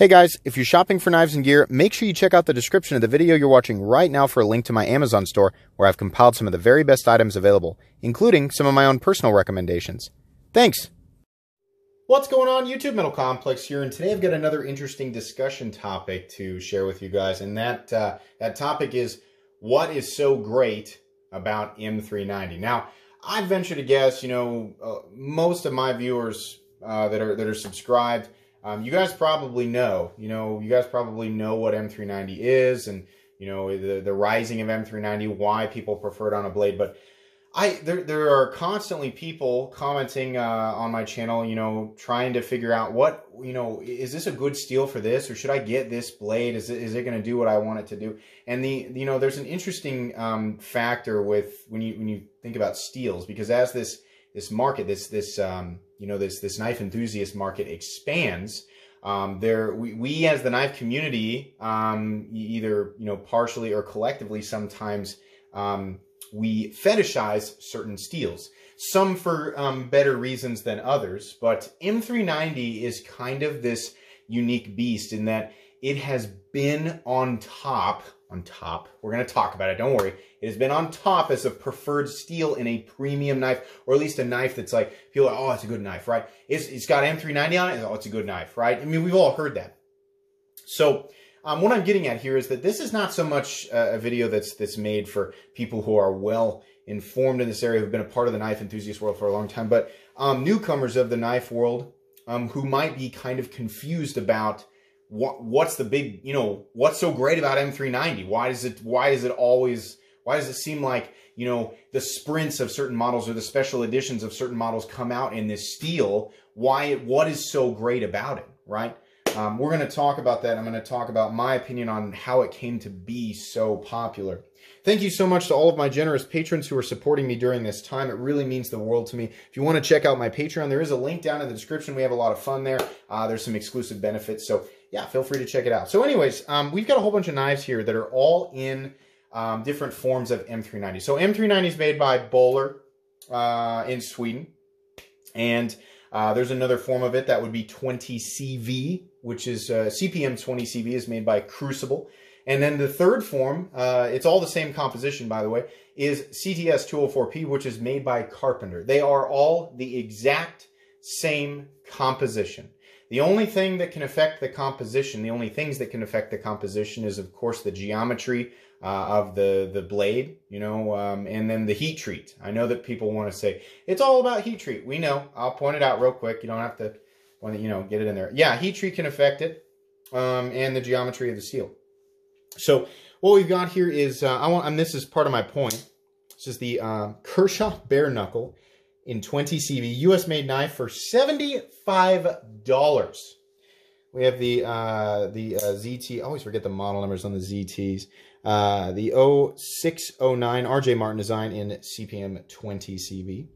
Hey guys, if you're shopping for knives and gear, make sure you check out the description of the video you're watching right now for a link to my Amazon store where I've compiled some of the very best items available, including some of my own personal recommendations. Thanks! What's going on, YouTube? Metal Complex here, and today I've got another interesting discussion topic to share with you guys, and that topic is what is so great about M390. Now, I venture to guess, most of my viewers that are subscribed, you guys probably know, what M390 is, and the rising of M390, why people prefer it on a blade. But there are constantly people commenting on my channel, trying to figure out is this a good steel for this, or should I get this blade? Is it going to do what I want it to do? And there's an interesting factor with when you think about steels, because as this market, this knife enthusiast market expands, we as the knife community, either partially or collectively, sometimes we fetishize certain steels. Some for better reasons than others, but M390 is kind of this unique beast in that it has been on top. We're going to talk about it, don't worry. It has been on top as a preferred steel in a premium knife, or at least a knife that's like, people are like, oh, it's a good knife, right? It's got M390 on it, oh, it's a good knife, right? I mean, we've all heard that. So what I'm getting at here is that this is not so much a video that's made for people who are well informed in this area, who've been a part of the knife enthusiast world for a long time, but newcomers of the knife world who might be kind of confused about what's the big, what's so great about M390? Why does it seem like, the sprints of certain models or the special editions of certain models come out in this steel? What is so great about it, right? We're going to talk about that. I'm going to talk about my opinion on how it came to be so popular. Thank you so much to all of my generous patrons who are supporting me during this time. It really means the world to me. If you want to check out my Patreon, there is a link down in the description. We have a lot of fun there. There's some exclusive benefits. So yeah, feel free to check it out. So anyways, we've got a whole bunch of knives here that are all in different forms of M390. So M390 is made by Böhler in Sweden. And there's another form of it that would be 20CV, which is CPM 20CV is made by Crucible. And then the third form, it's all the same composition, by the way, is cts-204P, which is made by Carpenter. They are all the exact same composition. The only thing that can affect the composition, the only things that can affect the composition is, of course, the geometry of the blade, and then the heat treat. I know that people want to say, it's all about heat treat. We know. I'll point it out real quick. You don't have to, get it in there. Yeah, heat treat can affect it, and the geometry of the steel. So what we've got here is, and this is part of my point, this is the Kershaw Bare Knuckle in 20CV, US-made knife for $75. We have the ZT, I always forget the model numbers on the ZTs. The 0609 RJ Martin design in CPM 20CV.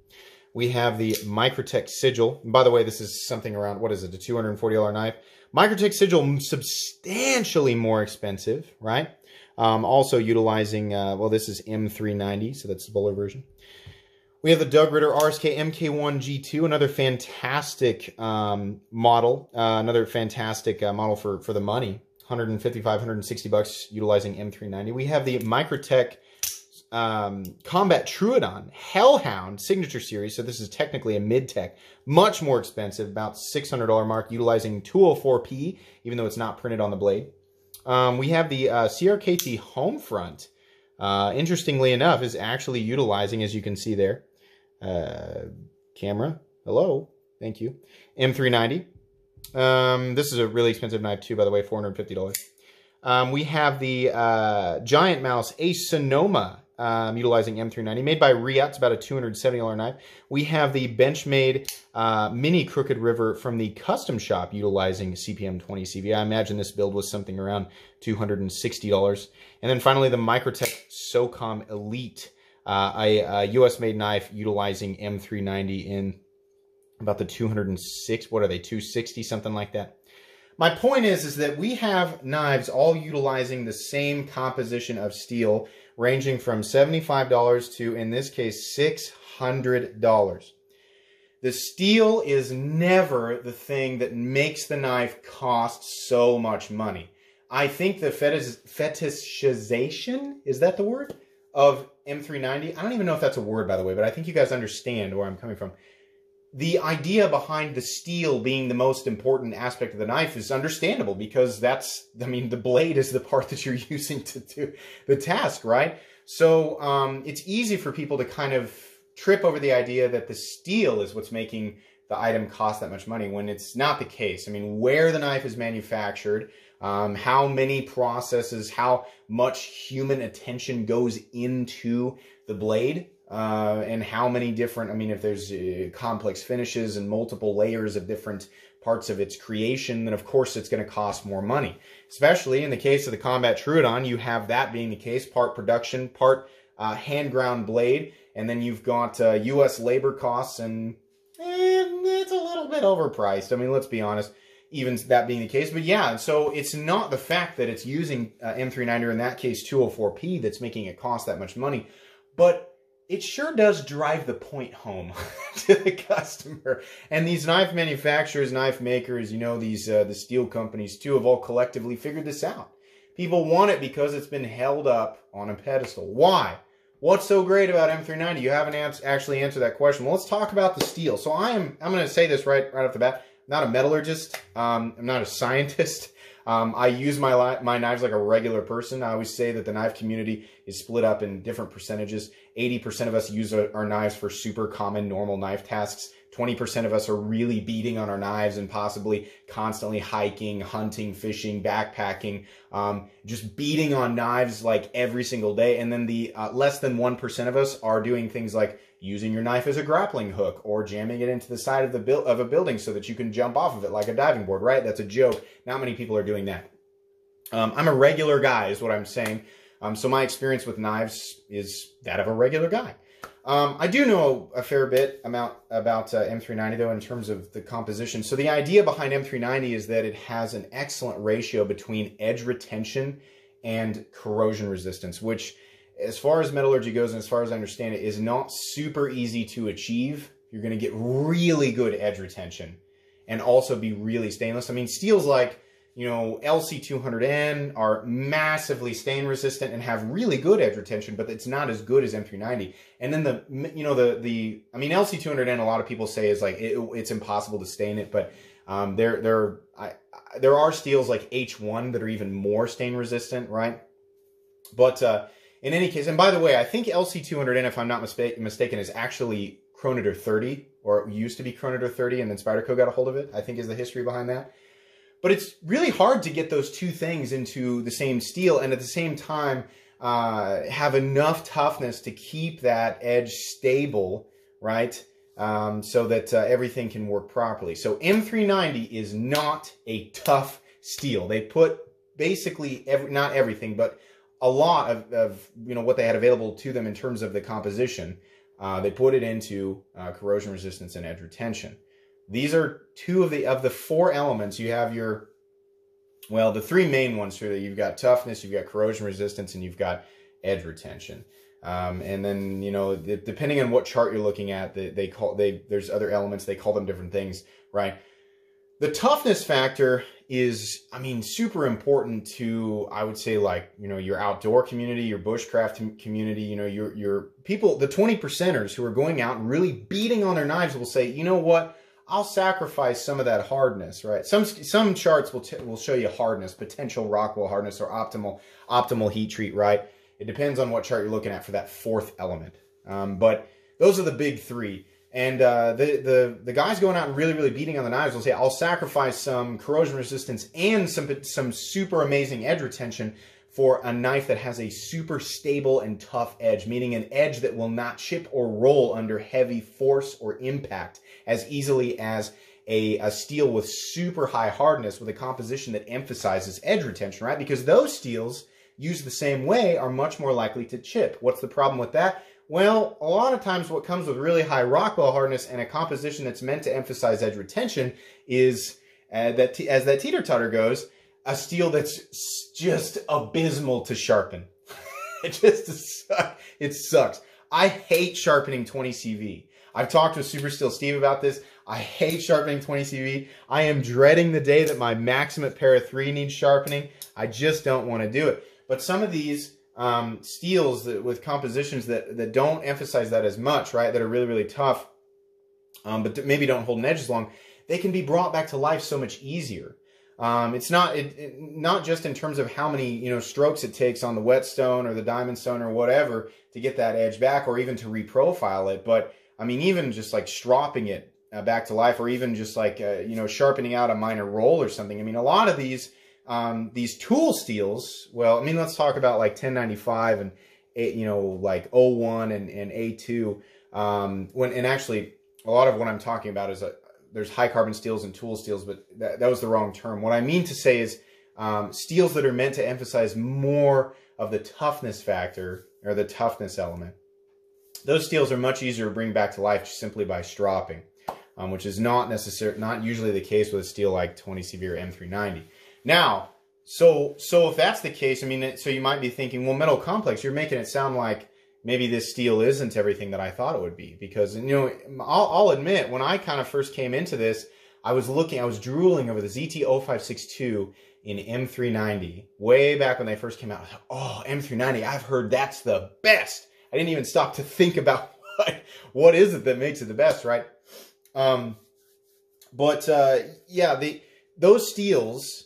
We have the Microtech Sigil. And by the way, this is something around, what is it, a $240 knife? Microtech Sigil, substantially more expensive, right? Also utilizing, this is M390, so that's the Böhler version. We have the Doug Ritter RSK MK1 G2, another fantastic model, model for the money, $155, $160 utilizing M390. We have the Microtech Combat Troodon Hellhound Signature Series, so this is technically a mid-tech, much more expensive, about $600 mark, utilizing 204P, even though it's not printed on the blade. We have the CRKT Homefront, interestingly enough, is actually utilizing, as you can see there, camera, hello, thank you, M390. This is a really expensive knife too, by the way, $450. We have the Giant Mouse Ace Sonoma, utilizing M390, made by Riot. It's about a $270 knife. We have the Benchmade Mini Crooked River from the Custom Shop, utilizing CPM 20CV. I imagine this build was something around $260. And then finally, the Microtech SOCOM Elite, a US-made knife utilizing M390 in about the 206, what are they, 260, something like that. My point is that we have knives all utilizing the same composition of steel, ranging from $75 to, in this case, $600. The steel is never the thing that makes the knife cost so much money. I think the fetishization, is that the word, of M390, I don't even know if that's a word, by the way, but I think you guys understand where I'm coming from. The idea behind the steel being the most important aspect of the knife is understandable because that's, I mean, the blade is the part that you're using to do the task, right? So it's easy for people to kind of trip over the idea that the steel is what's making the item cost that much money when it's not the case. I mean, where the knife is manufactured, how many processes, how much human attention goes into the blade, and how many different, I mean, if there's complex finishes and multiple layers of different parts of its creation, then of course it's going to cost more money. Especially in the case of the Combat Trudon, you have that being the case, part production, part hand-ground blade, and then you've got U.S. labor costs, and it's a little bit overpriced. I mean, let's be honest, even that being the case. But yeah, so it's not the fact that it's using M390, or in that case 204P, that's making it cost that much money, but it sure does drive the point home to the customer. And these knife manufacturers, knife makers, you know, these the steel companies too, have all collectively figured this out. People want it because it's been held up on a pedestal. Why? What's so great about M390? You haven't actually answered that question. Well, let's talk about the steel. So I'm going to say this right off the bat. I'm not a metallurgist. I'm not a scientist. I use my knives like a regular person. I always say that the knife community is split up in different percentages. 80% of us use our knives for super common normal knife tasks. 20% of us are really beating on our knives and possibly constantly hiking, hunting, fishing, backpacking, just beating on knives like every single day. And then the less than 1% of us are doing things like using your knife as a grappling hook or jamming it into the side of a building so that you can jump off of it like a diving board, right? That's a joke. Not many people are doing that. I'm a regular guy is what I'm saying. So my experience with knives is that of a regular guy. I do know a fair bit about M390 though in terms of the composition. So the idea behind M390 is that it has an excellent ratio between edge retention and corrosion resistance, which as far as metallurgy goes and as far as I understand it is not super easy to achieve. You're going to get really good edge retention and also be really stainless. I mean, steels like, you know, LC200N are massively stain resistant and have really good edge retention, but it's not as good as M390. And then I mean, LC200N, a lot of people say is like, it's impossible to stain it, but there are steels like H1 that are even more stain resistant, right? But in any case, and by the way, I think LC200N, if I'm not mistaken, is actually Chronometer 30, or it used to be Chronometer 30, and then Spyderco got a hold of it, I think is the history behind that. But it's really hard to get those two things into the same steel and at the same time have enough toughness to keep that edge stable, right? So that everything can work properly. So M390 is not a tough steel. They put basically, not everything, but a lot of you know, what they had available to them in terms of the composition. They put it into corrosion resistance and edge retention. These are two of the four elements. You have your, well, the three main ones here. You've got toughness, you've got corrosion resistance, and you've got edge retention. And then, you know, depending on what chart you're looking at, there's other elements. They call them different things, right? The toughness factor is, I mean, super important to, I would say, like, you know, your outdoor community, your bushcraft community, you know, your people, the 20%ers who are going out and really beating on their knives will say, you know what? I'll sacrifice some of that hardness, right? Some charts will show you hardness, potential Rockwell hardness, or optimal heat treat, right? It depends on what chart you're looking at for that fourth element. But those are the big three. And the guys going out and really beating on the knives will say, I'll sacrifice some corrosion resistance and some super amazing edge retention for a knife that has a super stable and tough edge, meaning an edge that will not chip or roll under heavy force or impact as easily as a steel with super high hardness with a composition that emphasizes edge retention, right? Because those steels, used the same way, are much more likely to chip. What's the problem with that? Well, a lot of times what comes with really high Rockwell hardness and a composition that's meant to emphasize edge retention is, that as that teeter-totter goes, a steel that's just abysmal to sharpen. It sucks. I hate sharpening 20 CV. I've talked with Super Steel Steve about this. I hate sharpening 20CV. I am dreading the day that my Maximate Para 3 needs sharpening. I just don't want to do it. But some of these steels with compositions that don't emphasize that as much, right, that are really, really tough, but maybe don't hold an edge as long, they can be brought back to life so much easier. It's not just in terms of how many strokes it takes on the whetstone or the diamond stone or whatever to get that edge back, or even to reprofile it, but I mean even just like stropping it back to life, or even just like sharpening out a minor roll or something. I mean, a lot of these tool steels, well, I mean, let's talk about like 1095 and like 01 and A2. And actually a lot of what I'm talking about is there's high carbon steels and tool steels, but that was the wrong term. What I mean to say is steels that are meant to emphasize more of the toughness factor, or the toughness element. Those steels are much easier to bring back to life just simply by stropping, which is not usually the case with a steel like 20CV or M390. Now, so if that's the case, I mean, so you might be thinking, well, Metal Complex, you're making it sound like maybe this steel isn't everything that I thought it would be. Because, I'll admit, when I kind of first came into this, I was drooling over the ZT0562 in M390, way back when they first came out. I was like, oh, M390, I've heard that's the best. I didn't even stop to think about what is it that makes it the best, right? Yeah, those steels,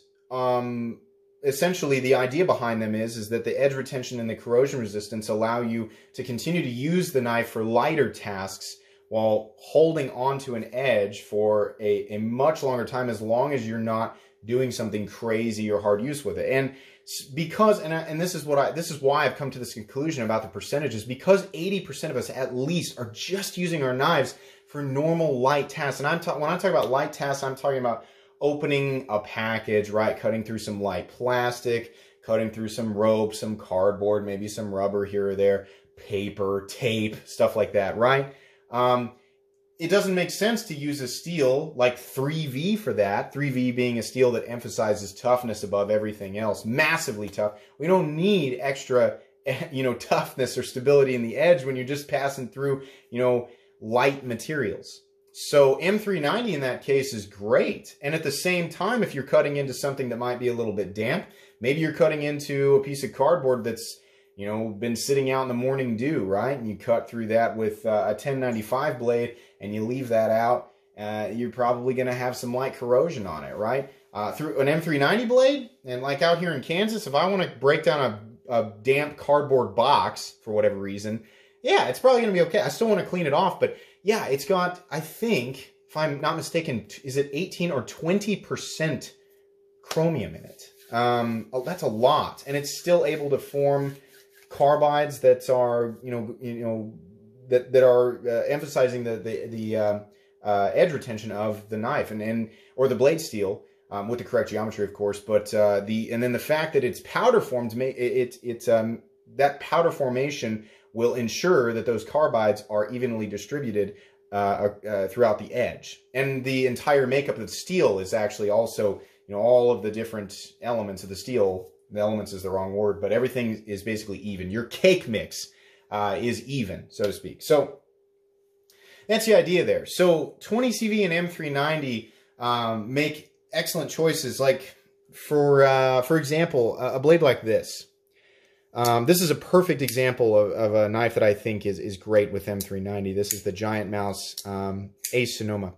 essentially the idea behind them is that the edge retention and the corrosion resistance allow you to continue to use the knife for lighter tasks while holding onto an edge for a much longer time, as long as you're not doing something crazy or hard use with it. And because, and this is why I've come to this conclusion about the percentages, because 80% of us at least are just using our knives for normal light tasks. And when I talk about light tasks, I'm talking about opening a package, right? Cutting through some light plastic, cutting through some rope, some cardboard, maybe some rubber here or there, paper, tape, stuff like that, right? It doesn't make sense to use a steel like 3V for that. 3V being a steel that emphasizes toughness above everything else, massively tough. We don't need extra, toughness or stability in the edge when you're just passing through, light materials. So M390 in that case is great. And at the same time, if you're cutting into something that might be a little bit damp, maybe you're cutting into a piece of cardboard that's, been sitting out in the morning dew, right? And you cut through that with a 1095 blade and you leave that out, you're probably going to have some light corrosion on it, right? Through an M390 blade, and like out here in Kansas, if I want to break down a damp cardboard box for whatever reason, yeah, it's probably going to be okay. I still want to clean it off, but yeah, it's got, I think, if I'm not mistaken, is it 18 or 20% chromium in it? That's a lot, and it's still able to form carbides that are, that are emphasizing the edge retention of the knife or the blade steel, with the correct geometry, of course. But and then the fact that it's powder formed, that powder formation will ensure that those carbides are evenly distributed throughout the edge. And the entire makeup of the steel is actually also, all of the different elements of the steel. The elements is the wrong word, but everything is basically even. Your cake mix is even, so to speak. So that's the idea there. So 20CV and M390 make excellent choices. Like for example, a blade like this. This is a perfect example of a knife that I think is great with M390. This is the Giant Mouse Ace Sonoma.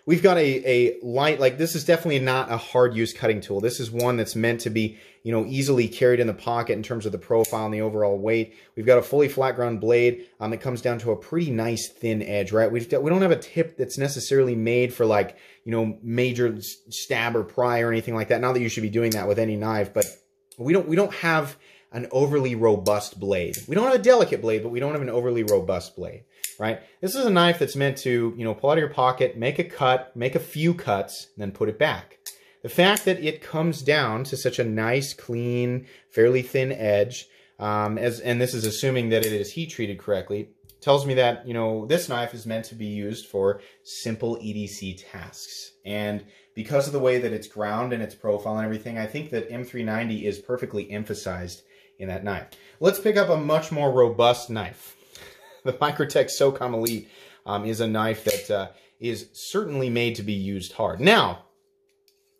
We've got a light, like this is definitely not a hard use cutting tool. This is one that's meant to be, easily carried in the pocket in terms of the profile and the overall weight. We've got a fully flat ground blade that comes down to a pretty nice thin edge, right? We don't have a tip that's necessarily made for like, major stab or pry or anything like that. Not that you should be doing that with any knife, but we don't have an overly robust blade. We don't have a delicate blade, but we don't have an overly robust blade, right? This is a knife that's meant to, pull out of your pocket, make a cut, make a few cuts, and then put it back. The fact that it comes down to such a nice, clean, fairly thin edge, and this is assuming that it is heat treated correctly, tells me that, this knife is meant to be used for simple EDC tasks. And because of the way that it's ground and its profile and everything, I think that M390 is perfectly emphasized in that knife. Let's pick up a much more robust knife. the Microtech SOCOM Elite is a knife that is certainly made to be used hard. Now,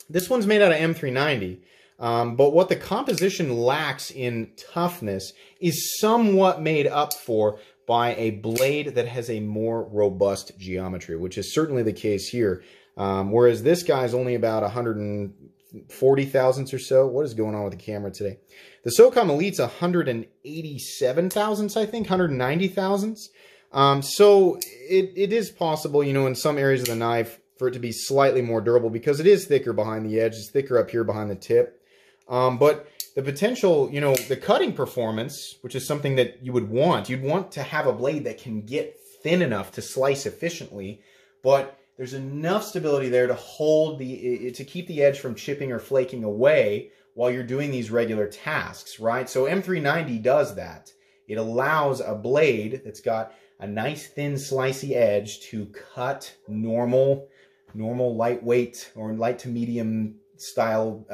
this one's made out of M390, but what the composition lacks in toughness is somewhat made up for by a blade that has a more robust geometry, which is certainly the case here. Whereas this guy's only about 140 thousandths or so. What is going on with the camera today? The SOCOM Elite's 187 thousandths, I think, 190 thousandths. So it is possible, you know, in some areas of the knife for it to be slightly more durable because it is thicker behind the edge. It's thicker up here behind the tip. But the potential, you know, the cutting performance, which is something that you would want. You'd want to have a blade that can get thin enough to slice efficiently, but there's enough stability there to hold to keep the edge from chipping or flaking away while you're doing these regular tasks, right? So M390 does that. It allows a blade that's got a nice thin slicey edge to cut normal lightweight or light to medium style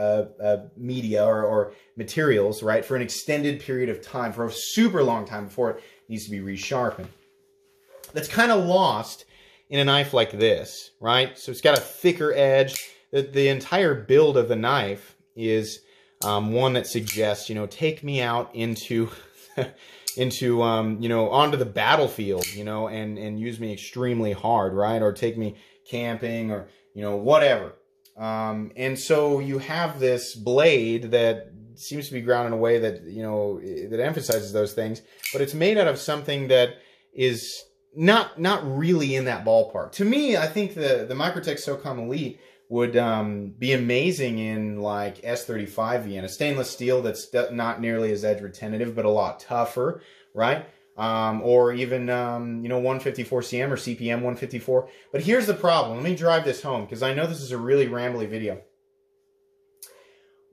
media or materials, right, for an extended period of time, for a super long time before it needs to be resharpened. That's kind of lost in a knife like this, right? So it's got a thicker edge. The entire build of the knife is one that suggests, you know, take me out into you know, onto the battlefield, you know, and use me extremely hard, right? Or take me camping or, you know, whatever. And so you have this blade that seems to be ground in a way that, you know, that emphasizes those things, but it's made out of something that is not really in that ballpark. To me, I think the Microtech SOCOM Elite would be amazing in like S35 VN, a stainless steel that's not nearly as edge retentive, but a lot tougher, right? Or even, you know, 154cm or CPM 154. But here's the problem. Let me drive this home because I know this is a really rambly video.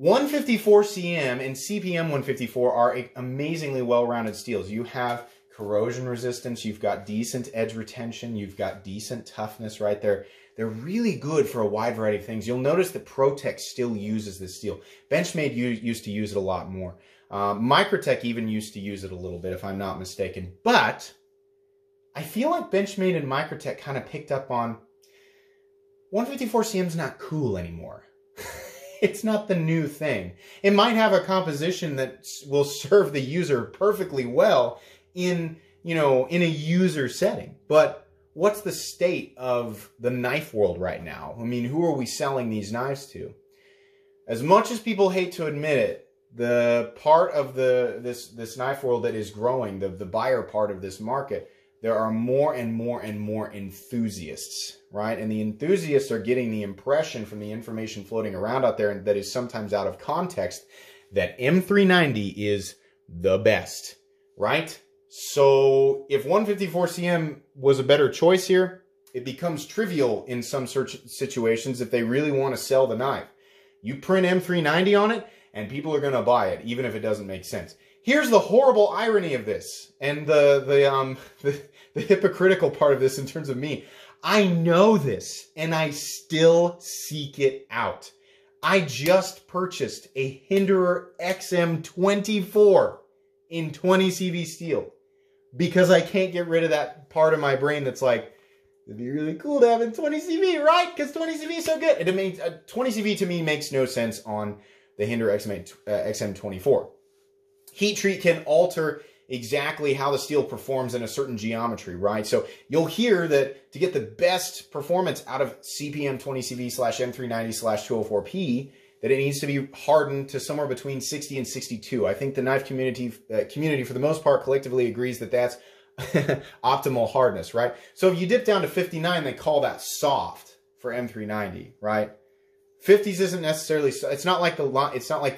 154cm and CPM 154 are amazingly well-rounded steels. You have corrosion resistance, you've got decent edge retention, you've got decent toughness right there. They're really good for a wide variety of things. You'll notice that ProTech still uses this steel. Benchmade used to use it a lot more. Microtech even used to use it a little bit, if I'm not mistaken. But I feel like Benchmade and Microtech kind of picked up on 154cm's not cool anymore. It's not the new thing. It might have a composition that will serve the user perfectly well in, you know, in a user setting. But what's the state of the knife world right now? I mean, who are we selling these knives to? As much as people hate to admit it, the part of this knife world that is growing, the buyer part of this market, there are more and more and more enthusiasts, right? And the enthusiasts are getting the impression from the information floating around out there that is sometimes out of context that M390 is the best, right? So if 154cm was a better choice here, it becomes trivial in some situations if they really want to sell the knife. You print M390 on it, and people are going to buy it, even if it doesn't make sense. Here's the horrible irony of this, and the hypocritical part of this in terms of me. I know this, and I still seek it out. I just purchased a Hinderer XM24 in 20 CV steel because I can't get rid of that part of my brain that's like, it'd be really cool to have in 20 CV, right? Because 20 CV is so good. It makes 20 CV to me makes no sense on the Hinderer XM24. Heat treat can alter exactly how the steel performs in a certain geometry, right? So you'll hear that to get the best performance out of CPM 20CV/M390/204P, that it needs to be hardened to somewhere between 60 and 62. I think the knife community for the most part collectively agrees that that's optimal hardness, right? So if you dip down to 59, they call that soft for M390, right? 50s isn't necessarily, it's not like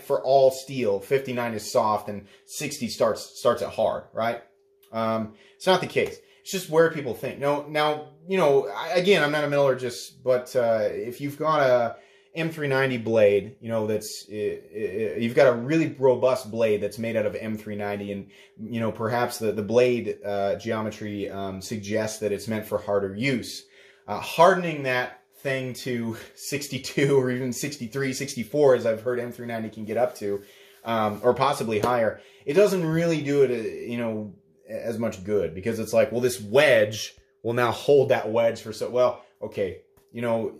for all steel 59 is soft and 60 starts at hard, right? It's not the case. It's just where people think. Now, you know, again, I'm not a metallurgist, but if you've got a M390 blade, you know, you've got a really robust blade that's made out of M390, and you know, perhaps the blade geometry suggests that it's meant for harder use. Hardening that thing to 62 or even 63, 64, as I've heard M390 can get up to, or possibly higher, it doesn't really do it, you know, as much good, because it's like, well, this wedge will now hold that wedge for well, okay, you know,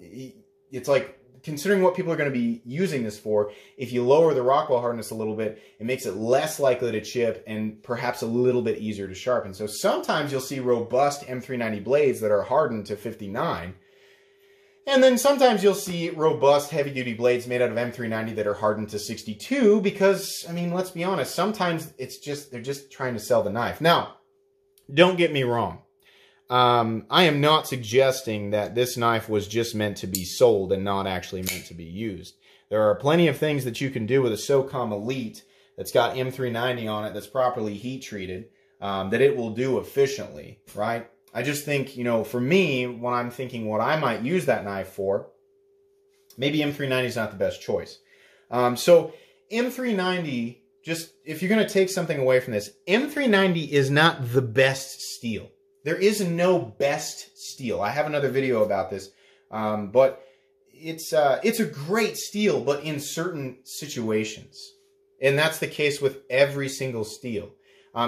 it's like, considering what people are going to be using this for, if you lower the Rockwell hardness a little bit, it makes it less likely to chip and perhaps a little bit easier to sharpen. So sometimes you'll see robust M390 blades that are hardened to 59. And then sometimes you'll see robust heavy-duty blades made out of M390 that are hardened to 62 because, I mean, let's be honest, sometimes it's just, they're just trying to sell the knife. Now, don't get me wrong. I am not suggesting that this knife was just meant to be sold and not actually meant to be used. There are plenty of things that you can do with a SOCOM Elite that's got M390 on it that's properly heat treated, that it will do efficiently, right? I just think, you know, for me, when I'm thinking what I might use that knife for, maybe M390 is not the best choice. So M390, just, if you're going to take something away from this, M390 is not the best steel. There is no best steel. I have another video about this, but it's a great steel, but in certain situations. And that's the case with every single steel.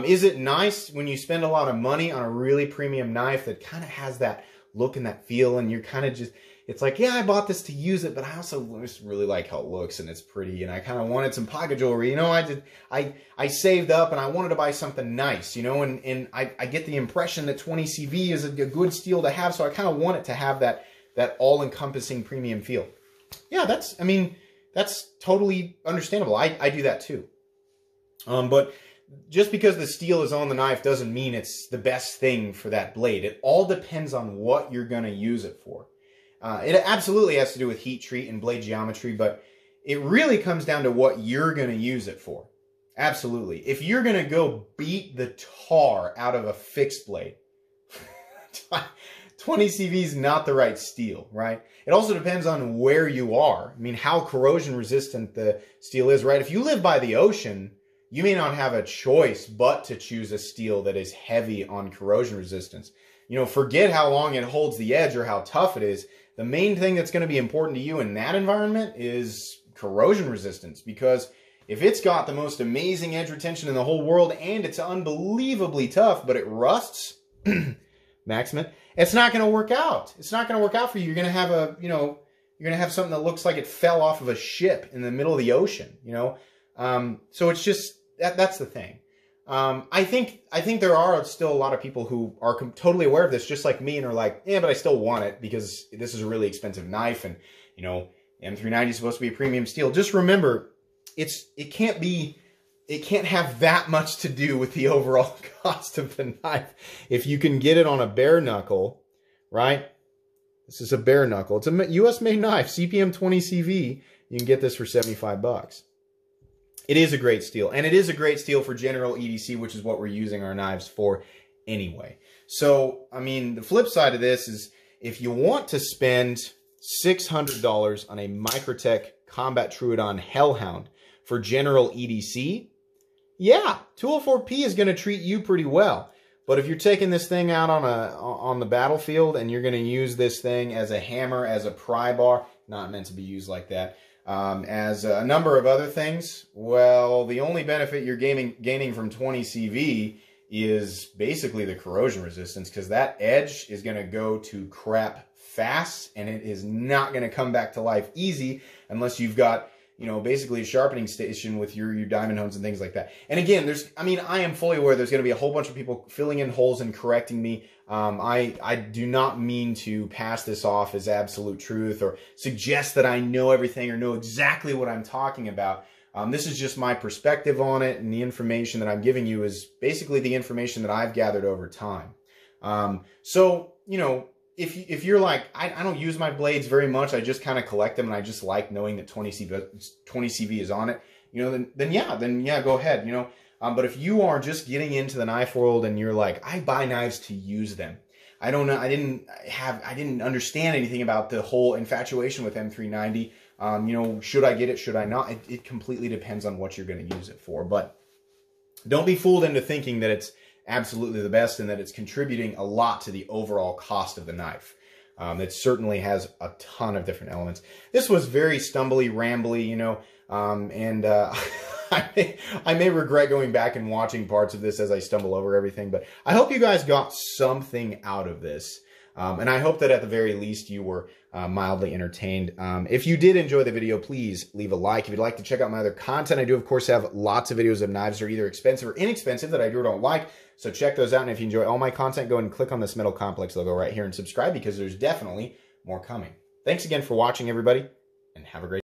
Is it nice when you spend a lot of money on a really premium knife that kind of has that look and that feel, and you're kind of just, it's like, yeah, I bought this to use it, but I also just really like how it looks and it's pretty, and I kind of wanted some pocket jewelry. You know, I saved up and I wanted to buy something nice, you know, and I get the impression that 20CV is a good steel to have, so I kind of want it to have that all-encompassing premium feel. Yeah, I mean, that's totally understandable. I do that too. But just because the steel is on the knife doesn't mean it's the best thing for that blade. It all depends on what you're going to use it for. It absolutely has to do with heat treat and blade geometry, but it really comes down to what you're going to use it for. Absolutely. If you're going to go beat the tar out of a fixed blade, 20CV is not the right steel, right? It also depends on where you are. I mean, how corrosion resistant the steel is, right? If you live by the ocean, you may not have a choice but to choose a steel that is heavy on corrosion resistance. You know, forget how long it holds the edge or how tough it is. The main thing that's going to be important to you in that environment is corrosion resistance, because if it's got the most amazing edge retention in the whole world and it's unbelievably tough, but it rusts, Maximum, it's not going to work out. It's not going to work out for you. You're going to have you're going to have something that looks like it fell off of a ship in the middle of the ocean, you know? So it's just, that's the thing. I think there are still a lot of people who are totally aware of this, just like me, and are like, yeah, but I still want it because this is a really expensive knife, and, you know, M390 is supposed to be a premium steel. Just remember, it can't have that much to do with the overall cost of the knife. If you can get it on a bare knuckle, right? This is a bare knuckle. It's a US made knife, CPM 20CV. You can get this for 75 bucks. It is a great steel, and it is a great steel for general EDC, which is what we're using our knives for anyway. So, I mean, the flip side of this is if you want to spend $600 on a Microtech Combat Troodon Hellhound for general EDC, yeah, 204P is going to treat you pretty well. But if you're taking this thing out on the battlefield and you're going to use this thing as a hammer, as a pry bar, not meant to be used like that, as a number of other things, well, the only benefit you're gaining from 20CV is basically the corrosion resistance, because that edge is going to go to crap fast, and it is not going to come back to life easy unless you've got, you know, basically a sharpening station with your diamond hones and things like that. And again, I am fully aware there's going to be a whole bunch of people filling in holes and correcting me. I do not mean to pass this off as absolute truth or suggest that I know everything or know exactly what I'm talking about. This is just my perspective on it, and the information that I'm giving you is basically the information that I've gathered over time. So, you know, if you're like, I don't use my blades very much, I just kind of collect them, and I just like knowing that 20 CV is on it, you know, then yeah, go ahead, you know. But if you are just getting into the knife world and you're like, I buy knives to use them, I don't know, I didn't understand anything about the whole infatuation with M390. You know, should I get it? Should I not? It completely depends on what you're going to use it for. But don't be fooled into thinking that it's absolutely the best and that it's contributing a lot to the overall cost of the knife. It certainly has a ton of different elements. This was very stumbly, rambly, you know, and I may regret going back and watching parts of this as I stumble over everything, but I hope you guys got something out of this. And I hope that at the very least you were mildly entertained. If you did enjoy the video, please leave a like. If you'd like to check out my other content, I do, of course, have lots of videos of knives that are either expensive or inexpensive that I do or don't like. So check those out. And if you enjoy all my content, go ahead and click on this Metal Complex logo right here and subscribe, because there's definitely more coming. Thanks again for watching, everybody, and have a great day.